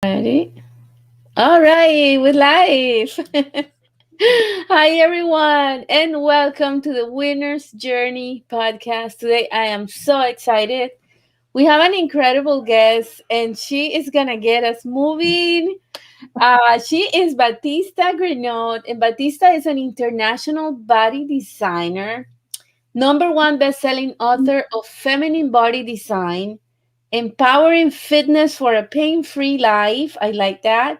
Ready? All right, with life. Hi, everyone, and welcome to the Winner's Journey podcast. Today, I am so excited. We have an incredible guest, and she is going to get us moving. She is Batista Gremaud, and Batista is an international body designer, number one best-selling author of Feminine Body Design, Empowering Fitness for a Pain-Free Life. I like that.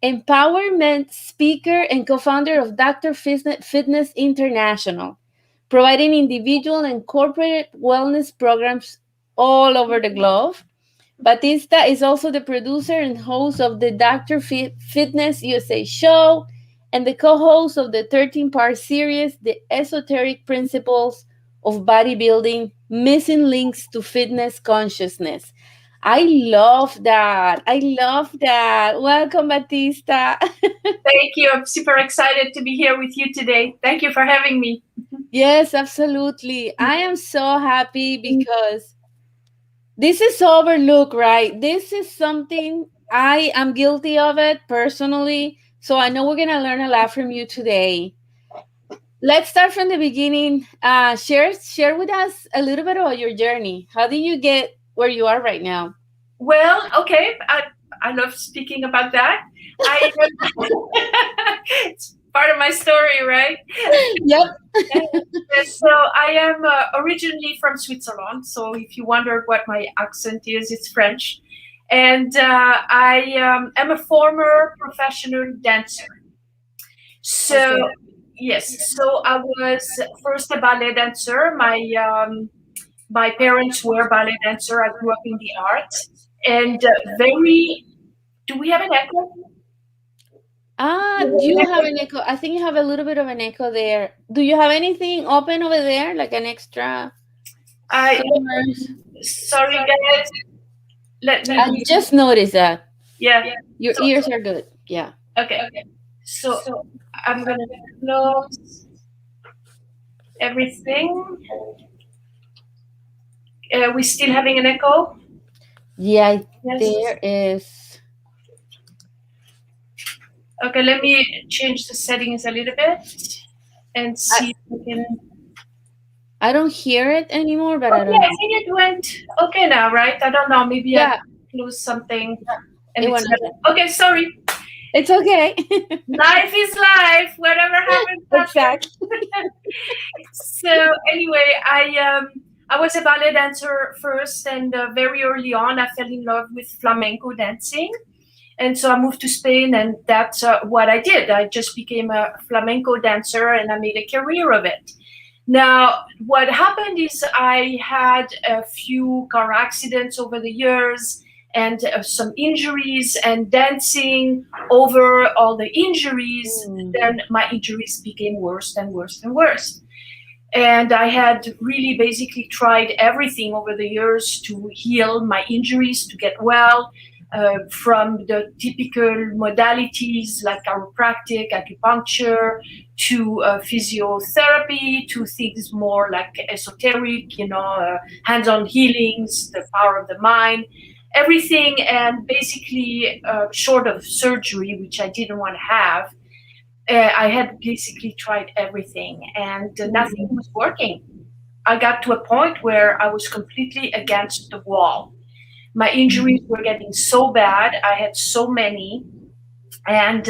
Empowerment speaker and co-founder of Dr. Fitness International, providing individual and corporate wellness programs all over the globe. Batista is also the producer and host of the Fitness USA show and the co-host of the 13-part series, The Esoteric Principles of Bodybuilding, Missing Links to Fitness Consciousness. I love that. I love that. Welcome, Batista. Thank you. I'm super excited to be here with you today. Thank you for having me. Yes, absolutely. I am so happy because this is overlooked, right? This is something I am guilty of it personally. So I know we're going to learn a lot from you today. Let's start from the beginning. Share with us a little bit about your journey. How did you get where you are right now? Well, okay. I love speaking about that. It's part of my story, right? Yep. So I am originally from Switzerland. So if you wonder what my accent is, it's French. And I am a former professional dancer. So, Okay. yes, so I was first a ballet dancer. My parents were ballet dancer. I grew up in the arts, and very. Do we have an echo? You have an echo. I think you have a little bit of an echo there. Do you have anything open over there, like an extra I source? sorry guys. Let me. I just noticed that Yeah. your So ears are good. Yeah. okay. So I'm gonna close everything. We still having an echo? Yeah, Yes. there is. Okay. Let me change the settings a little bit and I, see if we can. I don't hear it anymore, but I Okay, don't I know. think it went okay now, right? I don't know. Maybe I Yeah, closed something and it it's went not. okay. Okay, sorry. It's okay. Life is life. Whatever happens, happens. Exactly. So anyway, I was a ballet dancer first, and very early on, I fell in love with flamenco dancing. And so I moved to Spain, and that's what I did. I just became a flamenco dancer, and I made a career of it. Now, what happened is I had a few car accidents over the years and some injuries, and dancing over all the injuries, then my injuries became worse and worse and worse. And I had really basically tried everything over the years to heal my injuries, to get well, from the typical modalities like chiropractic, acupuncture, to physiotherapy, to things more like esoteric, hands-on healings, the power of the mind, everything. And basically, short of surgery, which I didn't want to have, I had basically tried everything, and nothing was working. I got to a point where I was completely against the wall. My injuries were getting so bad. I had so many, and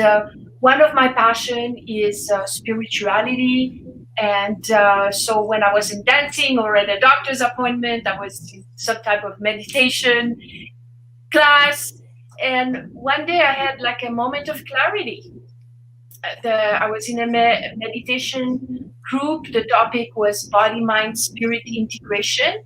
one of my passion is spirituality. And so when I was in dancing or at a doctor's appointment, I was in some type of meditation class. And one day I had like a moment of clarity. I was in a meditation group. The topic was body, mind, spirit integration.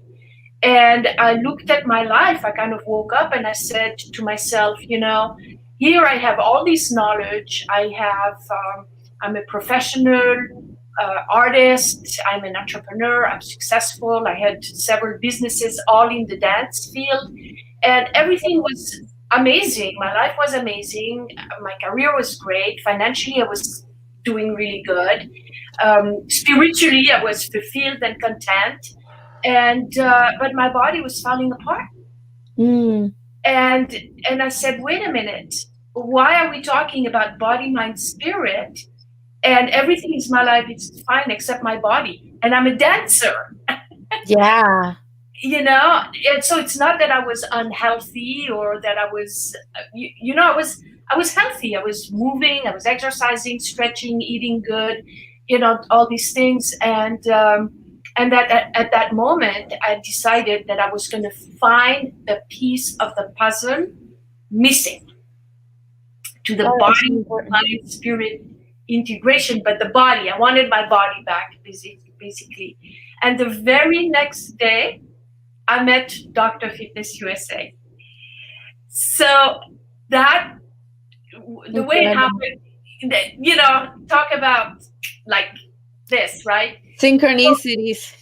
And I looked at my life. I kind of woke up and I said to myself, here I have all this knowledge. I'm a professional artist. I'm an entrepreneur. I'm successful. I had several businesses all in the dance field. And everything was amazing. My life was amazing. My career was great. Financially, I was doing really good. Spiritually, I was fulfilled and content. And but my body was falling apart. Mm. And I said, wait a minute, why are we talking about body, mind, spirit? And everything in my life is fine except my body. And I'm a dancer, Yeah. and so it's not that I was unhealthy or that I was, I was healthy. I was moving, I was exercising, stretching, eating good, all these things. And that at that moment, I decided that I was going to find the piece of the puzzle missing to the Oh, that's body, important. mind, spirit integration. But the body, I wanted my body back, basically. And the very next day, I met Dr. Fitness USA. So that, the way it Incredible. happened, talk about like this, right? So, Synchronicities.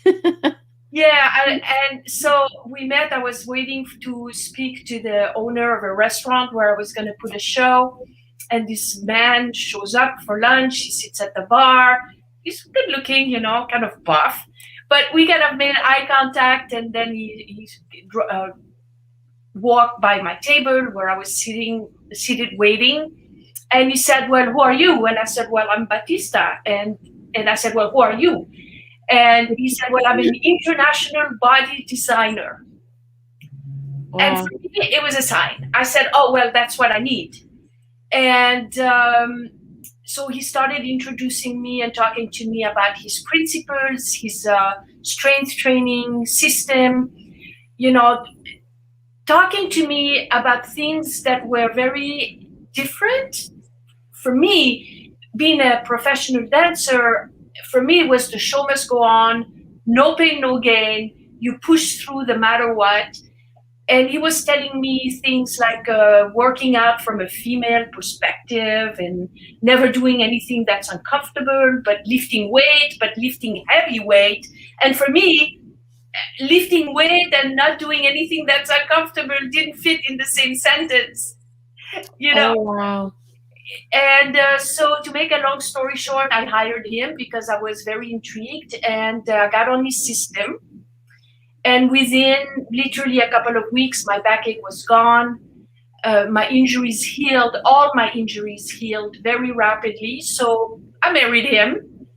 yeah, and so we met. I was waiting to speak to the owner of a restaurant where I was going to put a show. And this man shows up for lunch. He sits at the bar. He's good looking, kind of buff. But we kind of made eye contact, and then he walked by my table where I was seated waiting. And he said, "Well, who are you?" And I said, "Well, I'm Batista." And I said, "Well, who are you?" And he said, "Well, I'm an international body designer." And Wow. for me, it was a sign. I said, "Oh, well, that's what I need." And so he started introducing me and talking to me about his principles, his strength training system, you know, talking to me about things that were very different. For me, being a professional dancer, for me, it was the show must go on, no pain, no gain. You push through no matter what. And he was telling me things like working out from a female perspective and never doing anything that's uncomfortable, but lifting weight, but lifting heavy weight. And for me, lifting weight and not doing anything that's uncomfortable didn't fit in the same sentence, you know. Oh, wow. And so, to make a long story short, I hired him because I was very intrigued and got on his system. And within literally a couple of weeks, my backache was gone. My injuries healed. All my injuries healed very rapidly. So I married him.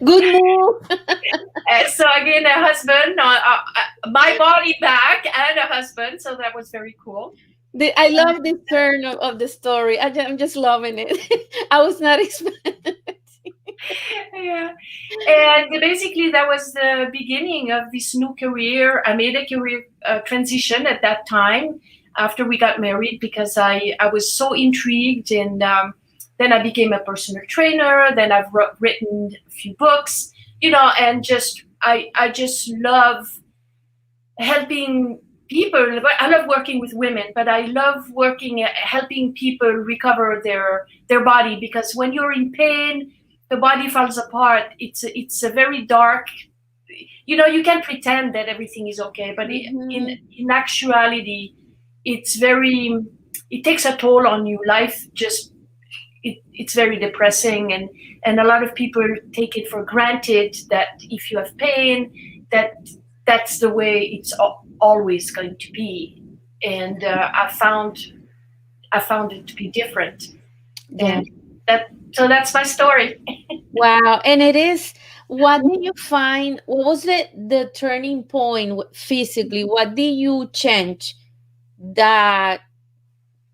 Good move. So again, a husband, my body back, and a husband. So that was very cool. I love this turn of the story. I'm just loving it. I was not expecting. Yeah. And basically, that was the beginning of this new career. I made a career transition at that time after we got married because I was so intrigued. And then I became a personal trainer. Then I've written a few books, and I just love helping people. I love working with women, but I love working helping people recover their body, because when you're in pain, the body falls apart. It's a very dark. You can't pretend that everything is okay, but Mhm. in actuality, it's very. It takes a toll on you. Life just it's very depressing, and a lot of people take it for granted that if you have pain, that that's the way it's always going to be. And I found it to be different. Yeah. And that's my story. Wow. And it is, what did you find? What was the turning point physically? What did you change that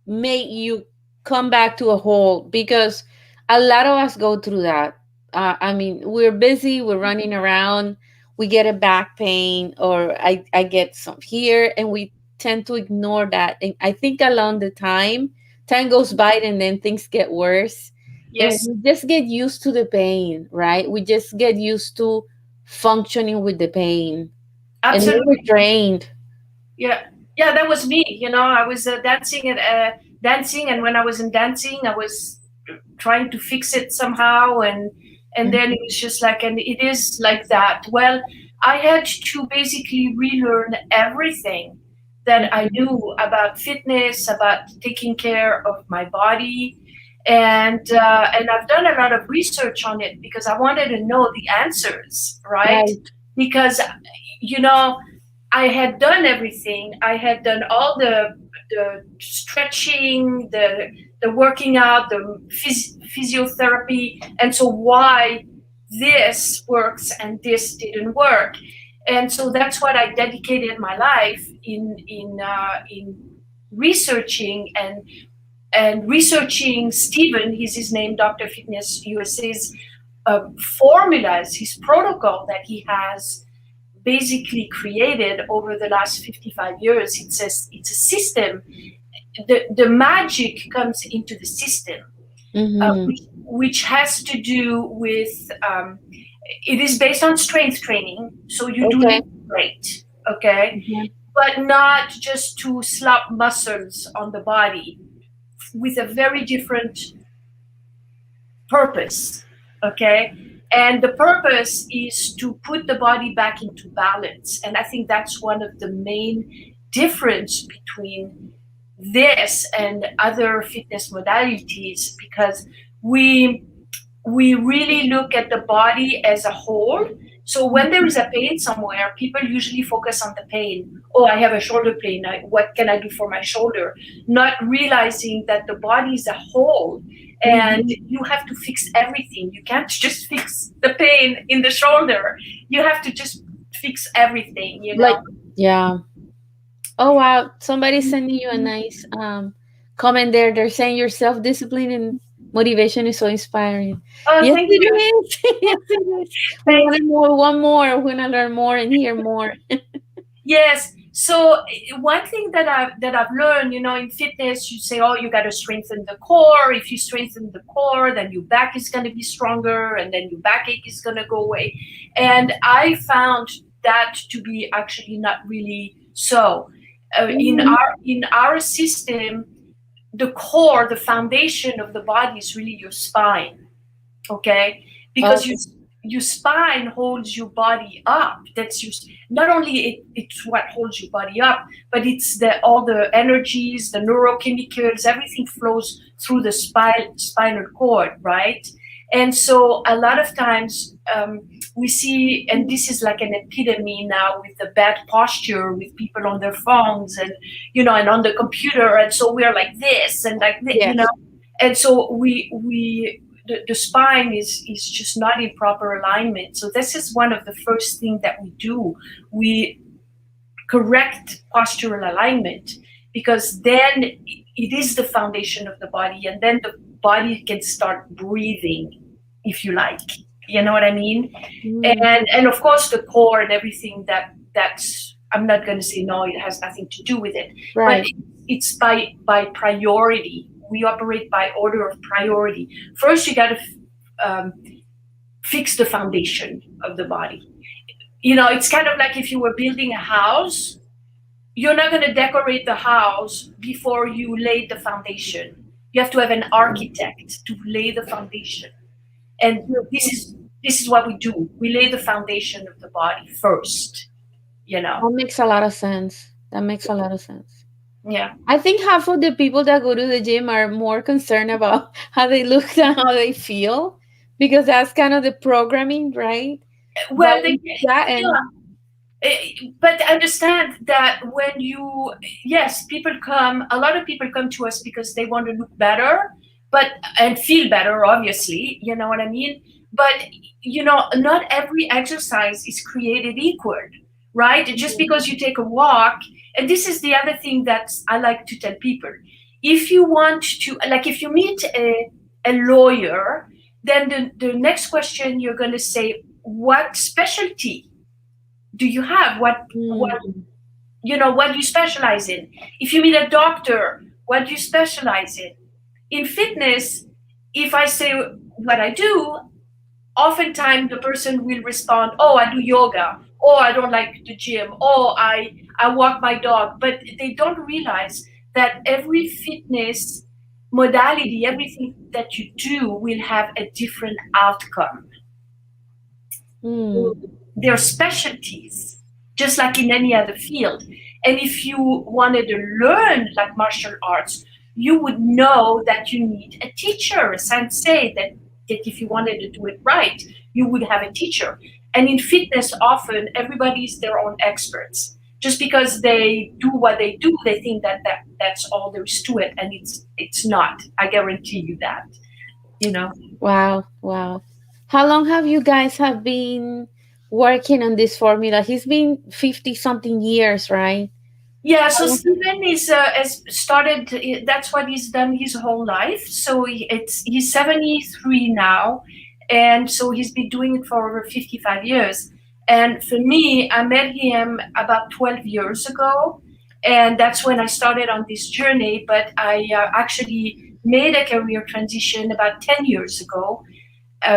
made you come back to a whole? Because a lot of us go through that. I mean, we're busy, we're running around, we get a back pain, or I get some here, and we tend to ignore that. And I think along the time goes by, and then things get worse. And Yes, we just get used to the pain, right? We just get used to functioning with the pain. And then we're absolutely. drained. Yeah, yeah, that was me. I was dancing, and when I was in dancing, I was trying to fix it somehow, and then it was just like, and it is like that. Well, I had to basically relearn everything that I Mhm. knew about fitness, about taking care of my body, and I've done a lot of research on it because I wanted to know the answers, right? Right. Because you know I had done everything. I had done all the stretching, the working out, the physiotherapy, and so why this works and this didn't work. And so that's what I dedicated my life in researching and researching Stephen, he's his name, Dr. Fitness USA's formulas, his protocol that he has basically created over the last 55 years. It's a system. The magic comes into the system, Mm-hmm. which has to do with it is based on strength training. So you do Okay. lift weight, okay, Mhm. but not just to slap muscles on the body, with a very different purpose, okay? And the purpose is to put the body back into balance. And I think that's one of the main difference between this and other fitness modalities, because we we really look at the body as a whole. So when there is a pain somewhere, people usually focus on the pain. Oh, I have a shoulder pain. What can I do for my shoulder? Not realizing that the body is a whole and Mhm. you have to fix everything. You can't just fix the pain in the shoulder. You have to just fix everything, you know? Like, yeah. Oh wow, somebody's sending you a nice comment there. They're saying your self discipline and motivation is so inspiring. Oh, Yes, thank it you. is. Yes, it is. We Thank want to know one more. We want to learn more and hear more. Yes. So one thing that I've learned, in fitness, you say, oh, you got to strengthen the core. If you strengthen the core, then your back is going to be stronger, and then your backache is going to go away. And I found that to be actually not really so. In Mhm. our system, the core, the foundation of the body is really your spine, okay, because Okay. your spine holds your body up. That's your, not only it's what holds your body up, but it's the all the energies, the neurochemicals, everything flows through the spinal cord, right? And so a lot of times we see, and this is like an epidemic now with the bad posture, with people on their phones and and on the computer, and so we are like this and like this, Yes. and so we the spine is just not in proper alignment. So this is one of the first things that we do. We correct postural alignment, because then it is the foundation of the body, and then the body can start breathing, if you like. You know what I mean? Mm. And of course the core and everything that's, I'm not going to say no, it has nothing to do with it, but Right. it's by priority. We operate by order of priority. First, you got to um, fix the foundation of the body. It's kind of like if you were building a house, you're not going to decorate the house before you lay the foundation. You have to have an architect to lay the foundation. And this is what we do. We lay the foundation of the body first, you know. That makes a lot of sense. That makes a lot of sense. Yeah. I think half of the people that go to the gym are more concerned about how they look than how they feel, because that's kind of the programming, right? But Well, they, that and yeah. But understand that when you, yes, people come, a lot of people come to us because they want to look better, but and feel better, obviously, you know what I mean? But not every exercise is created equal, right? Just because you take a walk, and this is the other thing that I like to tell people. If you want to, like, if you meet a lawyer, then the next question you're going to say, what specialty do you have? mm, What do you specialize in? If you meet a doctor, what do you specialize in fitness? If I say what I do, oftentimes the person will respond, oh, I do yoga, oh, I don't like the gym, oh, I walk my dog. But they don't realize that every fitness modality, everything that you do will have a different outcome. mm, Their specialties, just like in any other field. And if you wanted to learn like martial arts, you would know that you need a teacher, a sensei, that if you wanted to do it right, you would have a teacher. And in fitness, often everybody's their own experts. just because they do what they do, they think that's all there is to it, and it's not. I guarantee you that. You know. Wow, wow. How long have you guys have been working on this formula? He's been 50 something years, right? Yeah, How so long? Stephen is has started. That's what he's done his whole life. So he's 73 now, and so he's been doing it for over 55 years. And for me, I met him about 12 years ago, and that's when I started on this journey. But I actually made a career transition about 10 years ago.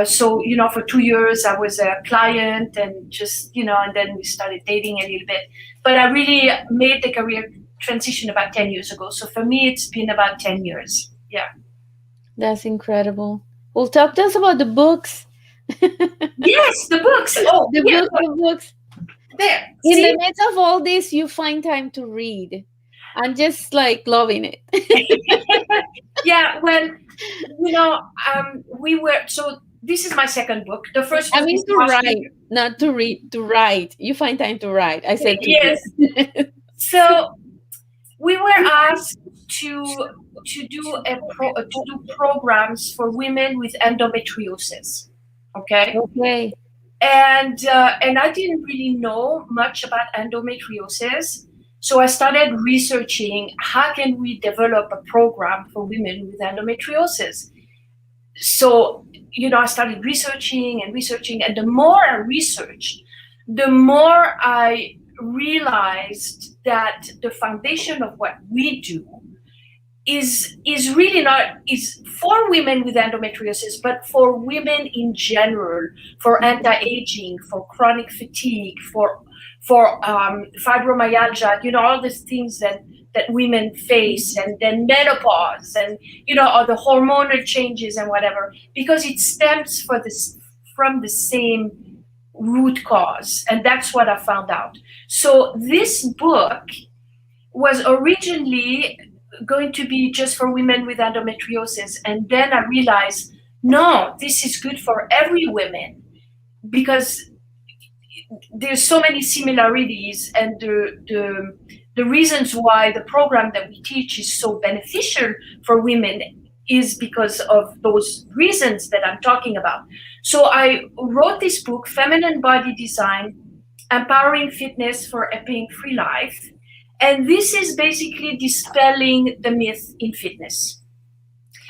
So for 2 years I was a client, and just and then we started dating a little bit. But I really made the career transition about 10 years ago. So for me, it's been about 10 years. Yeah. That's incredible. Well, talk to us about the books. The Yes, the books. Oh, yeah, books, the books. there. In the See? midst of all this, you find time to read. I'm just like loving it. Yeah, well, we were, so this is my second book. The first I was mean this to last write, year. not to read, to write. You find time to write. I said to Yes. read. So we were asked to do programs for women with endometriosis. Okay. Okay. And I didn't really know much about endometriosis, so I started researching how can we develop a program for women with endometriosis. So I started researching, and the more I researched, the more I realized that the foundation of what we do is really not is for women with endometriosis, but for women in general, for anti-aging, for chronic fatigue, for fibromyalgia, all these things that women face, and then menopause, and all the hormonal changes and whatever, because it stems from the same root cause, and that's what I found out. So this book was originally going to be just for women with endometriosis, and then I realized, no, this is good for every woman, because there's so many similarities, and the reasons why the program that we teach is so beneficial for women is because of those reasons that I'm talking about. So I wrote this book, Feminine Body Design, Empowering Fitness for a Pain-Free Life. And this is basically dispelling the myth in fitness.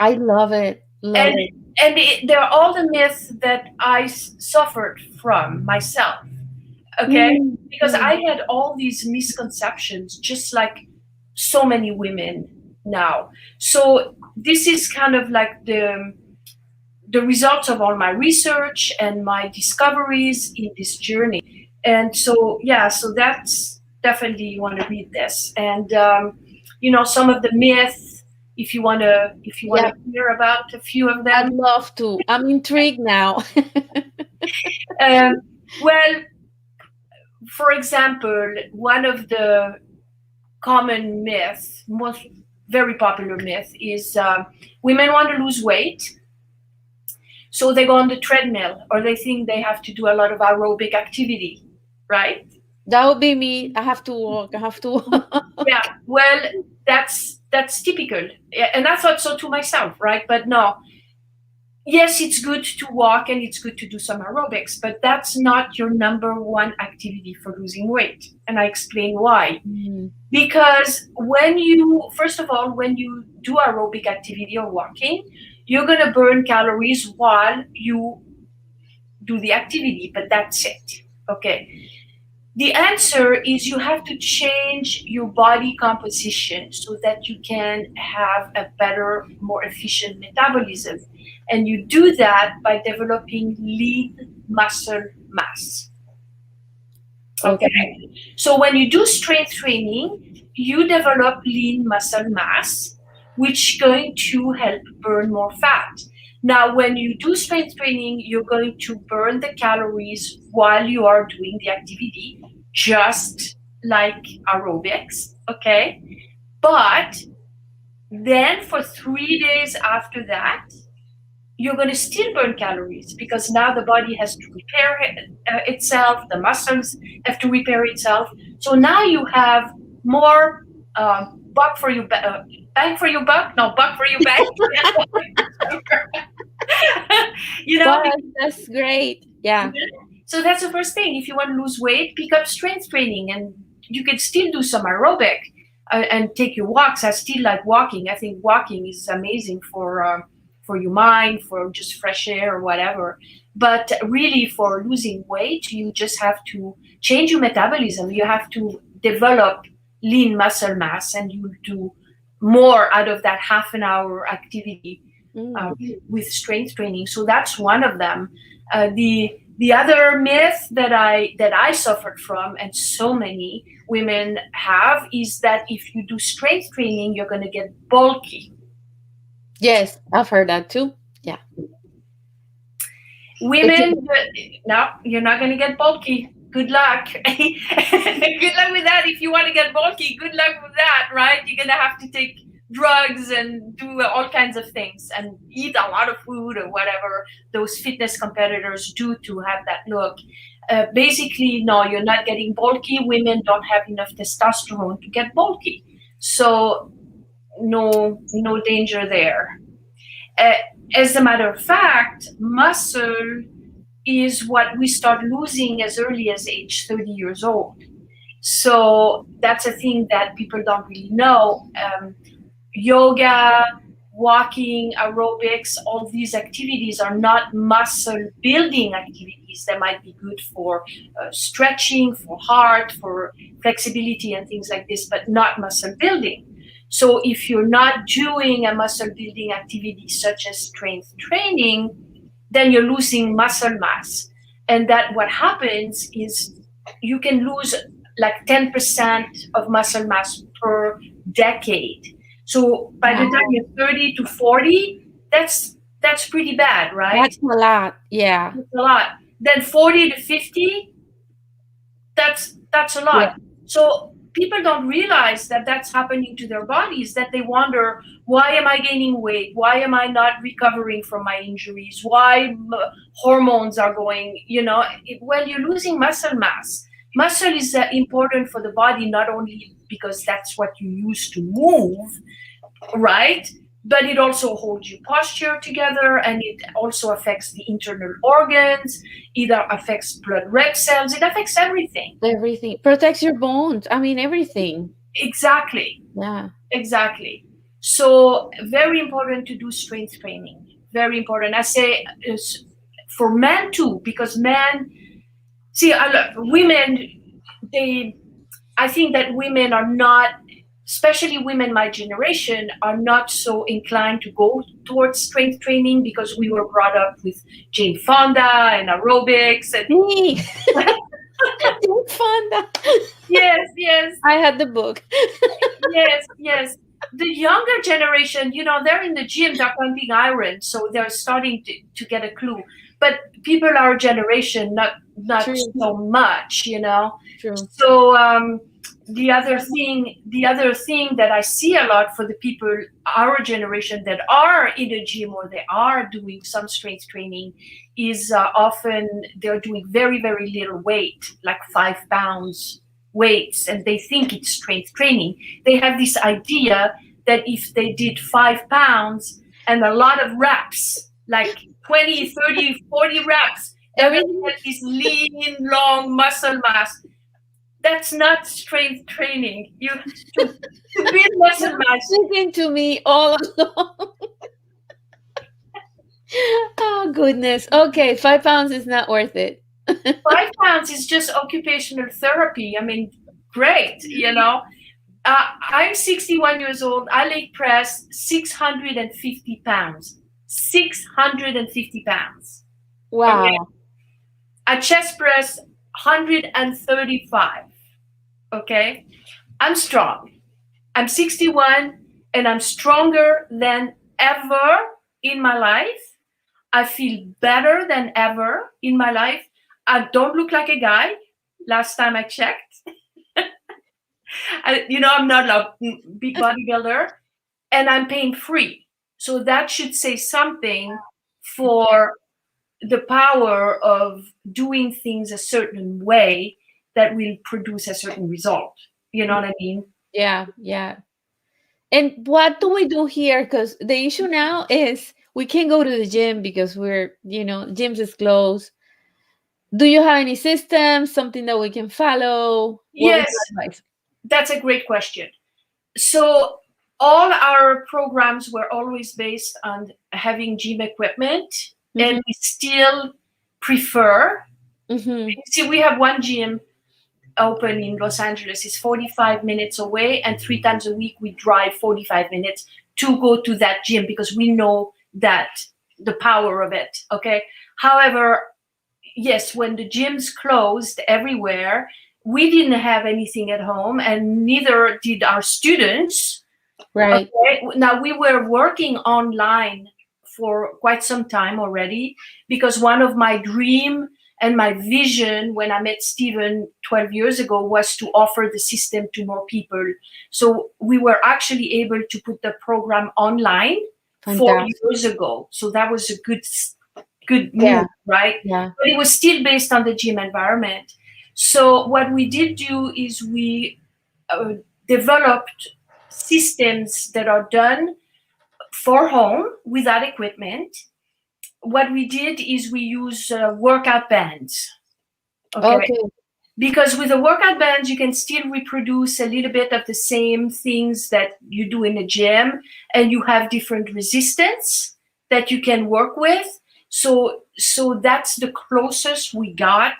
I love it. Love And it. they're all the myths that I suffered from myself. Okay? Because Mm. I had all these misconceptions, just like so many women now. So this is kind of like the results of all my research and my discoveries in this journey. And so, yeah, so that's definitely, you want to read this. And some of the myths, if you want to Yeah, hear about a few of I'd them. love to. I'm intrigued now. um, well, for example, one of the common myths, most very popular myth, is women want to lose weight, so they go on the treadmill, or they think they have to do a lot of aerobic activity, right? That would be me. I have to walk. I have to walk. Yeah, well, that's typical. Yeah, and I thought so to myself, right? But no, yes, it's good to walk and it's good to do some aerobics, but that's not your number one activity for losing weight. And I explain why. Mm. Because first of all, when you do aerobic activity or walking, you're going to burn calories while you do the activity, but that's it. Okay. The answer is you have to change your body composition so that you can have a better, more efficient metabolism. And you do that by developing lean muscle mass. Okay. Okay. So when you do strength training, you develop lean muscle mass, which is going to help burn more fat. Now, when you do strength training, you're going to burn the calories while you are doing the activity, just like aerobics. Okay. But then for 3 days after that, you're going to still burn calories because now the body has to repair itself, the muscles have to repair itself. So now you have more buck for your bang for your buck, no, buck for your bang. you know, Wow, that's great. Yeah. so that's the first thing. If you want to lose weight, pick up strength training, and you can still do some aerobic and take your walks. I still like walking. I think walking is amazing for your mind, for just fresh air or whatever. But really, for losing weight, you just have to change your metabolism. You have to develop lean muscle mass, and you do more out of that half an hour activity uh, with strength training. So that's one of them. The other myth that I suffered from, and so many women have, is that if you do strength training, you're going to get bulky. Yes, I've heard that too. Yeah. Women, no, you're not going to get bulky. Good luck. Good luck with that. If you want to get bulky, good luck with that, right? You're going to have to take drugs and do all kinds of things and eat a lot of food or whatever those fitness competitors do to have that look. Basically, no, you're not getting bulky. Women don't have enough testosterone to get bulky. So no danger there. Uh, as a matter of fact, muscle is what we start losing as early as age 30 years old. So that's a thing that people don't really know. Yoga, walking, aerobics, all these activities are not muscle building activities. They might be good for stretching, for heart, for flexibility and things like this, but not muscle building. So if you're not doing a muscle building activity such as strength training, then you're losing muscle mass. And that what happens is you can lose like 10% of muscle mass per decade. So by the time you're 30 to 40, that's pretty bad, right? That's a lot. Yeah. That's a lot. Then 40 to 50, that's a lot. Yeah. So people don't realize that that's happening to their bodies, that they wonder, why am I gaining weight? Why am I not recovering from my injuries? Why hormones are going, well, you're losing muscle mass. Muscle is important for the body, not only because that's what you use to move, right? But it also holds your posture together, and it also affects the internal organs. It affects blood red cells. It affects everything. Everything protects your bones. I mean, everything. Exactly. Yeah. Exactly. So very important to do strength training. Very important. I say for men too, because men, see, women, I think that women are not, especially women my generation, are not so inclined to go towards strength training because we were brought up with Jane Fonda and aerobics and Me. Jane Fonda. yes. I had the book. Yes. The younger generation, they're in the gym, they're pumping iron, so they're starting to get a clue. But people our generation, not True. so much, True. So the other thing that I see a lot for the people our generation that are in a gym or they are doing some strength training is often they're doing very, very little weight, like 5 pounds weights, and they think it's strength training. They have this idea that if they did 5 pounds and a lot of reps, like 20, 30, 40 reps, they're going to get this lean, long muscle mass. That's not strength training. You to build muscle mass. Listen to me all along. Oh goodness. Okay, 5 pounds is not worth it. 5 pounds is just occupational therapy. I mean, great, I'm 61 years old. I leg press 650 pounds. 650 pounds. Wow. Okay? I chest press 135. Okay? I'm strong. I'm 61 and I'm stronger than ever in my life. I feel better than ever in my life. I don't look like a guy. Last time I checked. I'm not a big bodybuilder, and I'm pain free. So that should say something for the power of doing things a certain way that will produce a certain result. You know what I mean? Yeah, yeah. And what do we do here? Because the issue now is we can't go to the gym because gyms is closed. Do you have any systems, something that we can follow? What would Yes, you advise? that's a great question. So all our programs were always based on having gym equipment, and Mm-hmm. we still prefer. Mm-hmm. See, we have one gym open in Los Angeles. It's 45 minutes away, and 3 times a week we drive 45 minutes to go to that gym because we know that the power of it. Okay. However, yes, when the gyms closed everywhere, we didn't have anything at home, and neither did our students. Right. Okay. Now we were working online for quite some time already because one of my dream and my vision when I met Stephen 12 years ago was to offer the system to more people. So we were actually able to put the program online 4 years Fantastic. ago. So that was a good Yeah, move, right? yeah. But it was still based on the gym environment. So what we did do is we uh, developed systems that are done for home without equipment. What we did is we use workout bands. Okay. Okay. Because with the workout bands, you can still reproduce a little bit of the same things that you do in a gym, and you have different resistance that you can work with. So that's the closest we got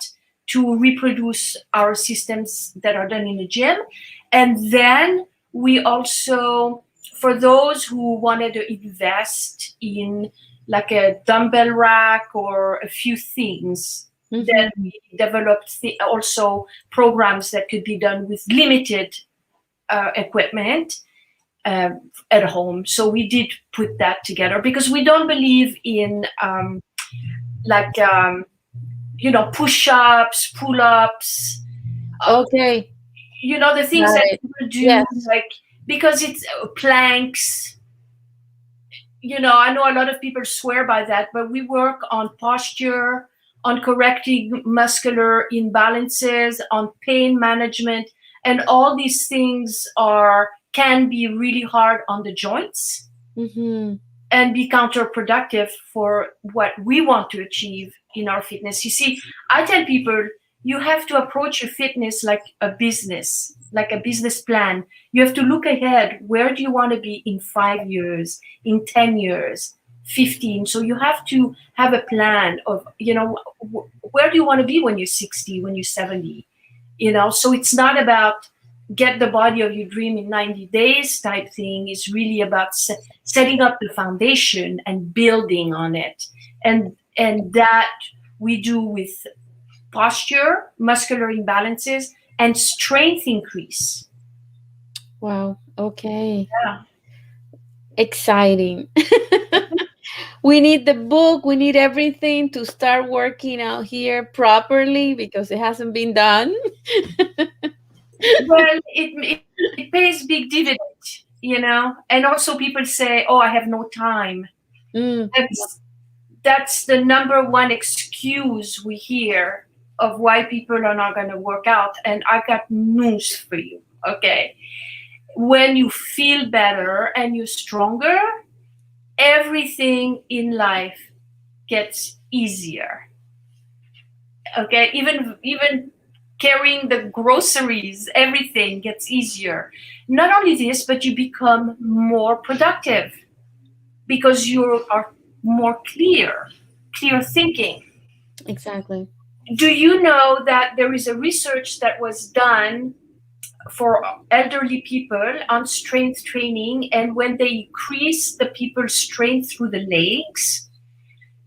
to reproduce our systems that are done in the gym. And then we also, for those who wanted to invest in like a dumbbell rack or a few things, then Mm-hmm. we developed also programs that could be done with limited equipment at home. So we did put that together because we don't believe in like push-ups, pull-ups, uh, Okay. the things Got that it. people do, Yes. like because it's planks. I know a lot of people swear by that, but we work on posture, on correcting muscular imbalances, on pain management, and all these things can be really hard on the joints Mm-hmm. and be counterproductive for what we want to achieve in our fitness. You see, I tell people you have to approach your fitness like a business plan. You have to look ahead. Where do you want to be in 5 years, in 10 years, 15? So you have to have a plan of, where do you want to be when you're 60, when you're 70? So it's not about get the body of your dream in 90 days type thing. It's really about setting up the foundation and building on it, and that we do with posture, muscular imbalances, and strength increase. Wow. Okay. Yeah. Exciting. We need the book, we need everything to start working out here properly because it hasn't been done. Well, it pays big dividend, and also people say, "Oh, I have no time." Mm, That's the number one excuse we hear of why people are not going to work out. And I got news for you. Okay. When you feel better and you're stronger, everything in life gets easier. Okay. Even carrying the groceries, everything gets easier. Not only this, but you become more productive because you are more clear thinking. exactly. Do you know that there is a research that was done for elderly people on strength training, and when they increase the people's strength through the legs,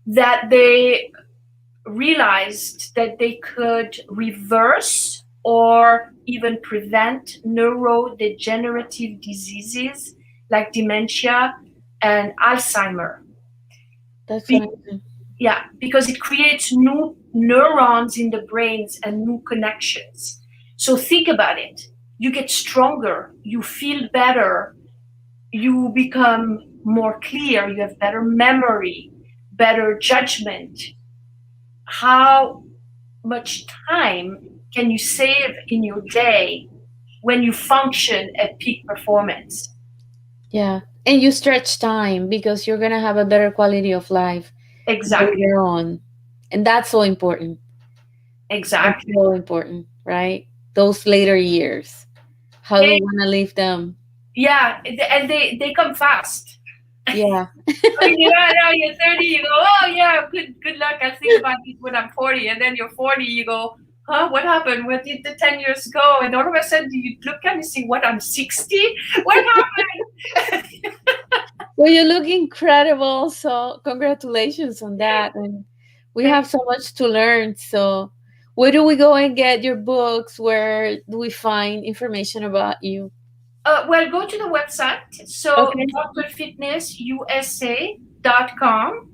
that they realized that they could reverse or even prevent neurodegenerative diseases like dementia and Alzheimer. That's Be- amazing. yeah, because it creates new neurons in the brains and new connections. So think about it. You get stronger, you feel better, you become more clear, you have better memory, better judgment, how much time can you save in your day when you function at peak performance? Yeah. And you stretch time because you're going to have a better quality of life Exactly. later on. And that's so important. That's Exactly. so important, right? Those later years. How do Yeah, we want to live them? yeah, and they come fast. Yeah. I mean, you're 30, you go, oh yeah, good luck. I'll think about it when I'm 40. And then you're 40, you go, huh, what happened? Where did the 10 years go? And all of a sudden you look at me and say, what, I'm 60? What happened? Well, you look incredible. So, congratulations on that. And we have so much to learn. So, where do we go and get your books? Where do we find information about you? Well, go to the website. So Okay. drfitnessusa.com.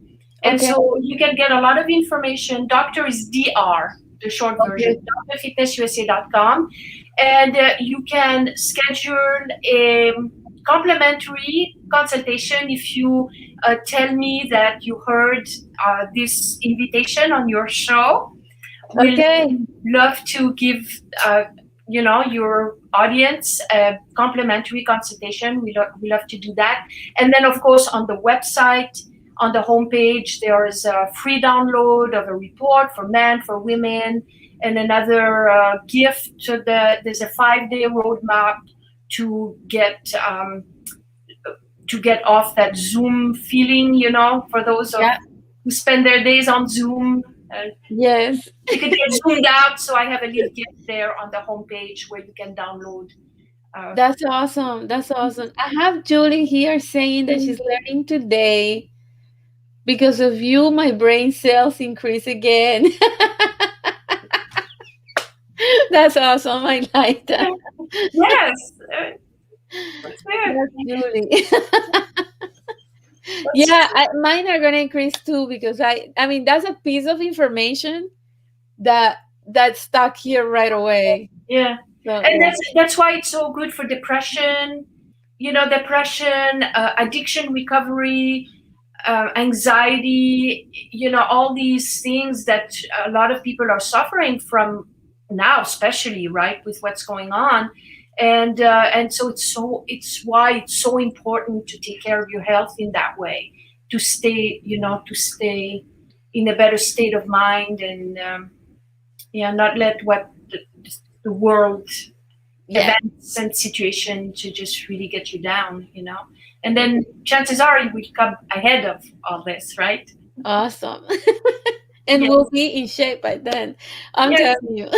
And Okay. so you can get a lot of information. Doctor is DR, the short version, Okay. drfitnessusa.com. And you can schedule a complimentary consultation if you tell me that you heard this invitation on your show. We'll Okay. love to give your audience a complimentary consultation. We love to do that. And then of course on the website, on the homepage, there is a free download of a report for men, for women, and another gift. There's a 5-day roadmap to get off that Zoom feeling, for those of Yeah. who spend their days on Zoom. Yes. You could get zoomed out, so I have a little gift there on the homepage where you can download. Uh, That's awesome. That's awesome. I have Julie here saying that she's learning today. Because of you, my brain cells increase again. That's awesome. I like that. yes, that's weird. That's Julie. That's, Yeah, mine are gonna increase too because I mean that's a piece of information that that stuck here right away. yeah, So and yeah, that's why it's so good for depression. Depression, addiction recovery, anxiety. All these things that a lot of people are suffering from now, especially right with what's going on. And so it's why it's so important to take care of your health in that way, to stay in a better state of mind, and not let what the world yeah, events and situation to just really get you down. And then chances are you will come ahead of all this, right? awesome. And Yes, we'll be in shape by then. I'm yes, telling you.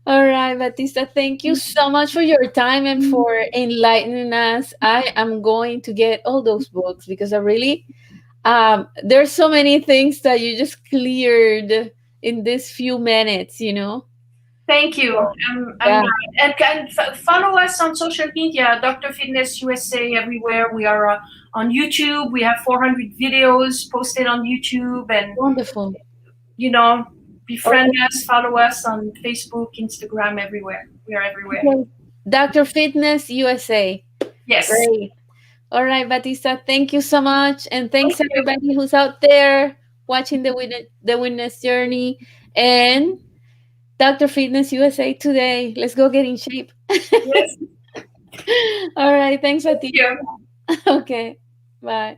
All right, Batista, thank you so much for your time and for enlightening us. I am going to get all those books because I really there's so many things that you just cleared in these few minutes. thank you. So, I'm yeah, glad. And follow us on social media, Dr. Fitness USA, everywhere. We are on YouTube. We have 400 videos posted on YouTube, and wonderful. you know befriend Okay. us, follow us on Facebook, Instagram, everywhere. We are everywhere. Okay. Dr. Fitness USA. Yes. Great. All right, Batista, thank you so much. And Thank thanks you. everybody who's out there watching the witness journey. And Dr. Fitness USA today. Let's go get in shape. Yes. All right. Thanks, Thank Batista. you. Okay. Bye.